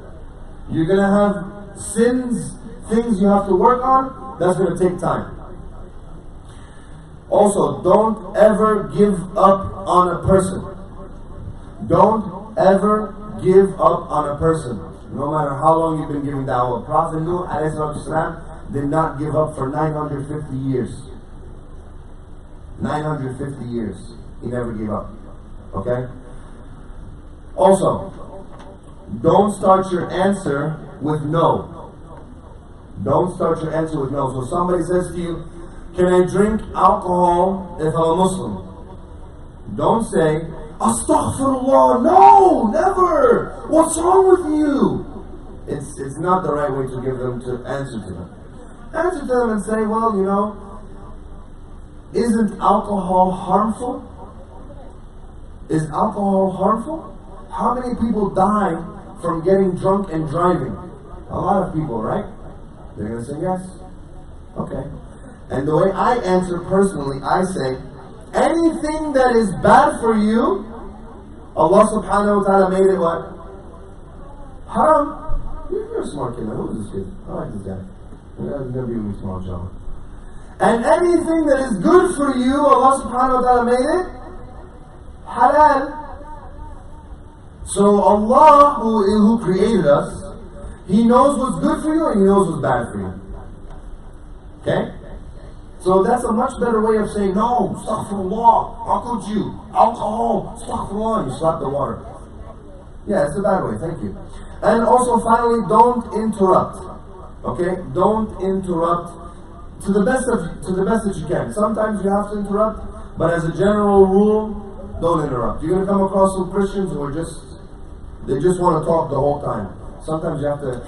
You're going to have sins, things you have to work on. That's going to take time. Also, don't ever give up on a person. Don't ever give up on a person. No matter how long you've been giving da'wah. Prophet Nuh ﷺ did not give up for 950 years. 950 years. He never gave up. Okay? Also, don't start your answer with no. Don't start your answer with no. So somebody says to you, can I drink alcohol if I'm a Muslim? Don't say, Astaghfirullah, no, never. What's wrong with you? It's not the right way to give them to answer to them. Answer to them and say, well, you know, isn't alcohol harmful? Is alcohol harmful? How many people die from getting drunk and driving? A lot of people, right? They're going to say yes. Okay. And the way I answer personally, I say, anything that is bad for you, Allah subhanahu wa ta'ala made it what? Haram. You're a smart kid. Who is this kid? I like this guy. He's going to be with me tomorrow, inshallah. And anything that is good for you, Allah subhanahu wa ta'ala made it halal. So Allah, who created us, He knows what's good for you and He knows what's bad for you. Okay? So that's a much better way of saying, no, astaghfirullah, how could you? Alcohol, astaghfirullah, you slap the water. Yeah, it's a bad way, thank you. And also finally, don't interrupt. Okay? Don't interrupt to the best that you can. Sometimes you have to interrupt, but as a general rule, don't interrupt. You're going to come across some Christians who are they just want to talk the whole time. Sometimes you have to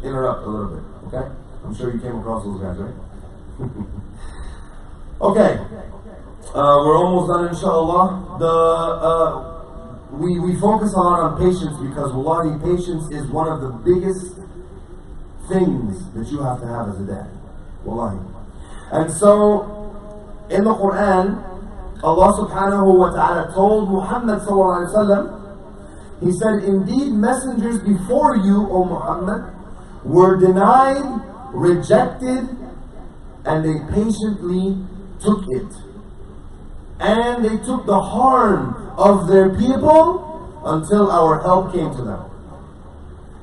interrupt a little bit, okay? I'm sure you came across those guys, right? Okay, we're almost done, inshallah. We focus a lot on patience because wallahi, patience is one of the biggest things that you have to have as a dad. Wallahi. And so, in the Quran, Allah subhanahu wa ta'ala told Muhammad sallallahu alayhi wa sallam, He said, indeed messengers before you, O Muhammad, were denied, rejected, and they patiently took it. And they took the harm of their people until our help came to them.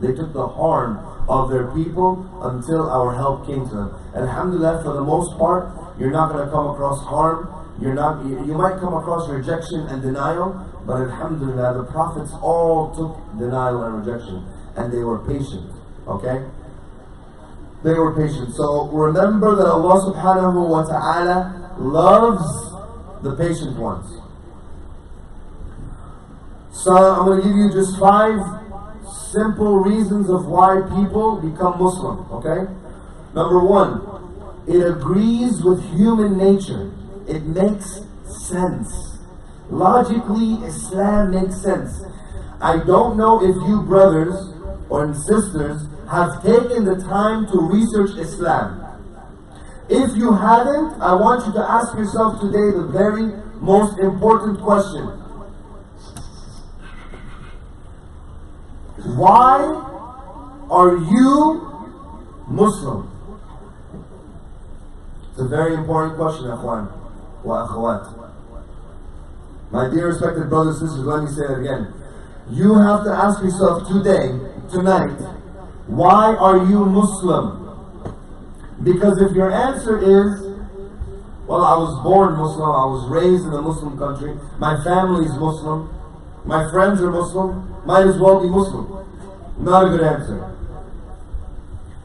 They took the harm of their people until our help came to them. Alhamdulillah, for the most part, you're not going to come across harm. You might come across rejection and denial, but alhamdulillah, the prophets all took denial and rejection, and they were patient. Okay? They were patient. So remember that Allah subhanahu wa ta'ala loves the patient ones. So I'm going to give you just 5 simple reasons of why people become Muslim. Okay? Number 1, it agrees with human nature. It makes sense. Logically, Islam makes sense. I don't know if you brothers or sisters have taken the time to research Islam. If you haven't, I want you to ask yourself today the very most important question. Why are you Muslim? It's a very important question, Akhwan wa Akhawat. My dear respected brothers and sisters, let me say it again. You have to ask yourself tonight, why are you Muslim? Because if your answer is, well, I was born Muslim, I was raised in a Muslim country, my family is Muslim, my friends are Muslim, might as well be Muslim. Not a good answer.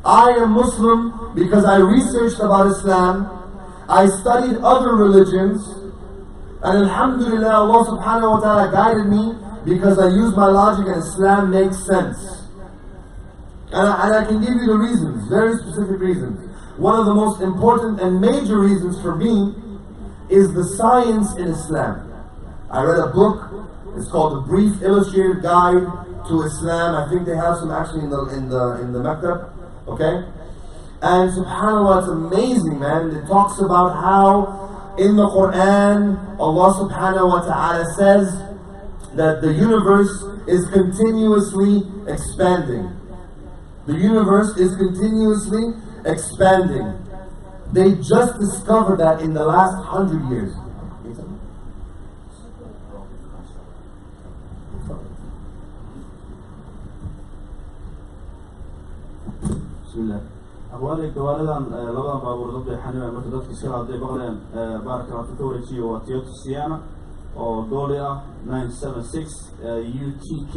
I am Muslim because I researched about Islam, I studied other religions, and alhamdulillah, Allah subhanahu wa ta'ala guided me because I used my logic and Islam makes sense. And I can give you the reasons, very specific reasons. One of the most important and major reasons for me is the science in Islam. I read a book, it's called A Brief Illustrated Guide to Islam. I think they have some actually in the Maktab, okay? And subhanAllah, it's amazing, man. It talks about how in the Quran, Allah subhanahu wa ta'ala says that the universe is continuously expanding. The universe is continuously expanding. They just discovered that in the last 100 years. Bismillah. أبوالي كوالدان لبضان بابور ضد حنيمة مرتدات كسيرة دي بغلين بارك الله تطوري تي وتيوتو سيانا أو دوليا 976 UTK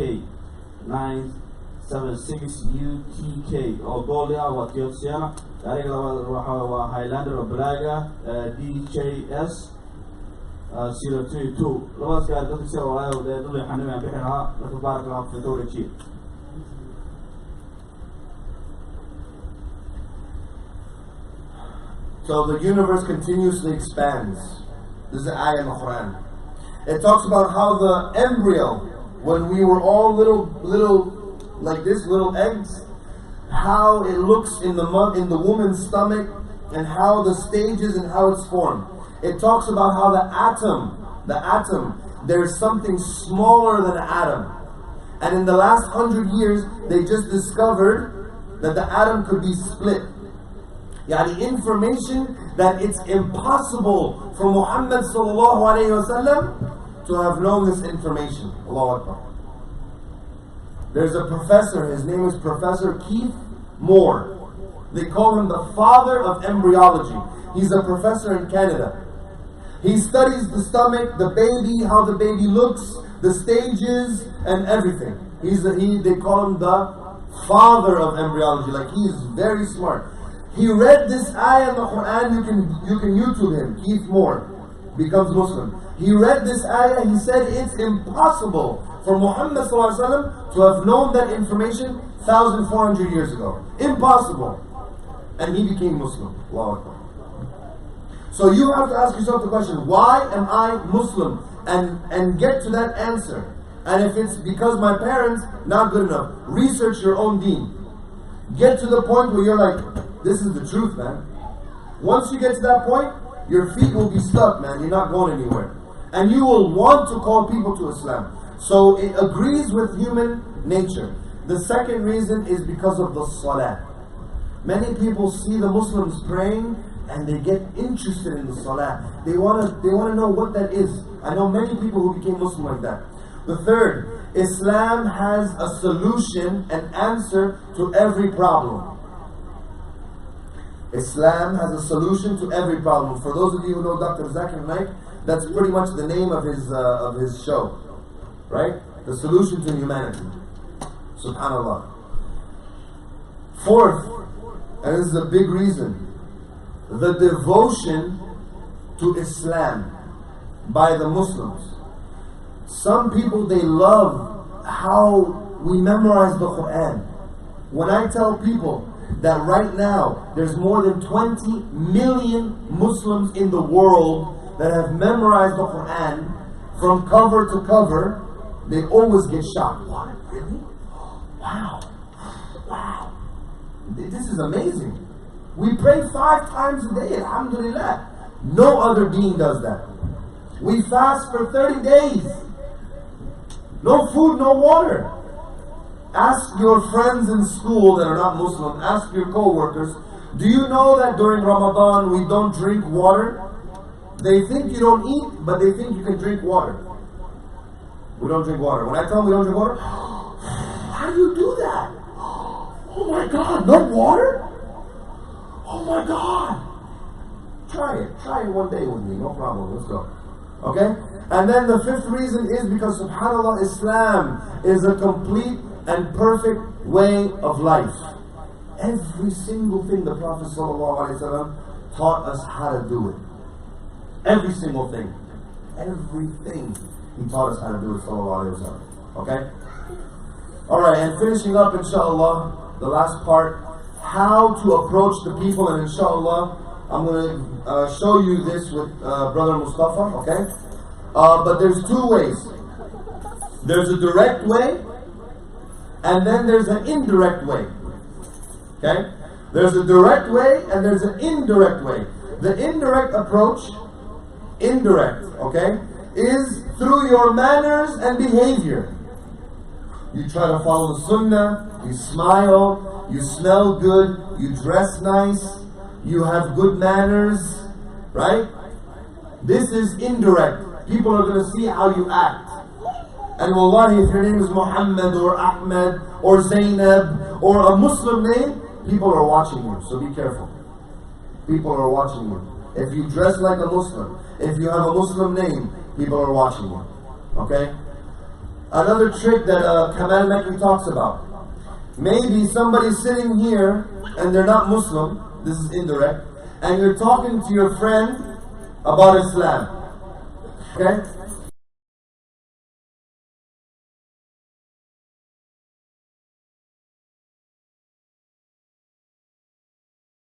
976 UTK أو دوليا وتيوتو سيانا يعني لو هايلاندر وبراغا DJS 032 لبضان كوالدان كسيرة ورايا ودي حنيمة بحرها لكن بارك الله تطوري تي. So the universe continuously expands. This is an ayah in the Quran. It talks about how the embryo, when we were all little like this, little eggs, how it looks in the woman's stomach, and how the stages and how it's formed. It talks about how the atom, there's something smaller than an atom. And in the last 100 years, they just discovered that the atom could be split. The information that it's impossible for Muhammad sallallahu alayhi wasallam to have known this information. Allahu Akbar. There's a professor, his name is Professor Keith Moore. They call him the father of embryology. He's a professor in Canada. He studies the stomach, the baby, how the baby looks, the stages, and everything. They call him the father of embryology. Like, he is very smart. He read this ayah in the Quran. You can YouTube him. Keith Moore becomes Muslim. He read this ayah. He said it's impossible for Muhammad sallallahu alaihi wasallam to have known that information 1,400 years ago. Impossible. And he became Muslim. Allahu Akbar. So you have to ask yourself the question, why am I Muslim? And get to that answer. And if it's because my parents, not good enough, research your own deen. Get to the point where you're like, this is the truth, man. Once you get to that point, your feet will be stuck, man. You're not going anywhere. And you will want to call people to Islam. So it agrees with human nature. The second reason is because of the salah. Many people see the Muslims praying and they get interested in the salah. They want to know what that is. I know many people who became Muslim like that. The third, Islam has a solution and answer to every problem. Islam has a solution to every problem. For those of you who know Dr. Zakir Naik, that's pretty much the name of his show, right? The solution to humanity. Subhanallah. Fourth, and this is a big reason, the devotion to Islam by the Muslims. Some people, they love how we memorize the Quran. When I tell people that right now there's more than 20 million Muslims in the world that have memorized the Quran from cover to cover, they always get shocked. What? Really? Wow. Wow. This is amazing. We pray 5 times a day, alhamdulillah. No other deen does that. We fast for 30 days. No food, no water. Ask your friends in school that are not Muslim, ask your co-workers, do you know that during Ramadan we don't drink water? They think you don't eat, but they think you can drink water. We don't drink water. When I tell them we don't drink water, how do you do that? Oh my God, no water? Oh my God. Try it one day with me, no problem, let's go. Okay? And then the fifth reason is because subhanAllah, Islam is a complete and perfect way of life. Every single thing the Prophet ﷺ taught us how to do it. Every single thing. Everything he taught us how to do it, ﷺ. Okay? Alright, and finishing up, inshallah, the last part, how to approach the people, and inshallah, I'm going to show you this with Brother Mustafa, okay? But there's 2 ways. There's a direct way, and then there's an indirect way. Okay? There's a direct way, and there's an indirect way. The indirect approach, okay, is through your manners and behavior. You try to follow the sunnah, you smile, you smell good, you dress nice, you have good manners, right? This is indirect. People are going to see how you act. And wallahi, if your name is Muhammad or Ahmed or Zainab or a Muslim name, people are watching you, so be careful. People are watching you. If you dress like a Muslim, if you have a Muslim name, people are watching you. Okay? Another trick that Kamal Mekki talks about. Maybe somebody's sitting here and they're not Muslim, this is indirect, and you're talking to your friend about Islam. Okay?